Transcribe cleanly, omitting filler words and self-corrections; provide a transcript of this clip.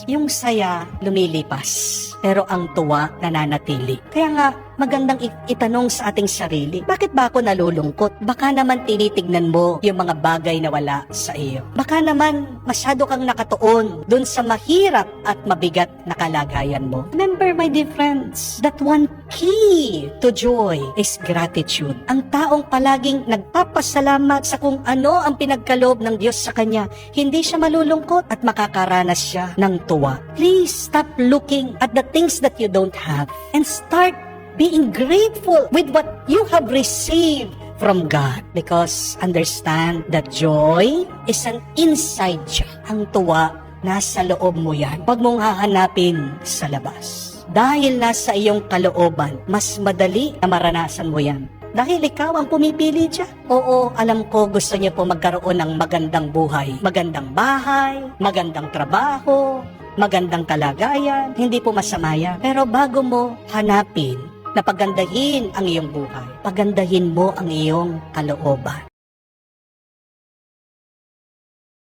Yung saya lumilipas, pero ang tuwa nananatili. Kaya nga, magandang itanong sa ating sarili, bakit ba ako nalulungkot? Baka naman tinitignan mo yung mga bagay na wala sa iyo. Baka naman masyado kang nakatuon dun sa mahirap at mabigat na kalagayan mo. Remember, my dear friends, that one key to joy is gratitude. Ang taong palaging nagpapasalamat sa kung ano ang pinagkaloob ng Diyos sa kanya, hindi siya malulungkot at makakaranas siya ng tuwa. Please stop looking at the things that you don't have and start being grateful with what you have received from God. Because understand that joy is an inside job. Ang tuwa, nasa loob mo yan. Huwag mong hahanapin sa labas. Dahil nasa iyong kalooban, mas madali na maranasan mo yan. Dahil ikaw ang pumipili dyan. Oo, alam ko gusto niyo po magkaroon ng magandang buhay. Magandang bahay, magandang trabaho, magandang kalagayan. Hindi po masama yan. Pero bago mo hanapin na pagandahin ang iyong buhay, pagandahin mo ang iyong kalooban.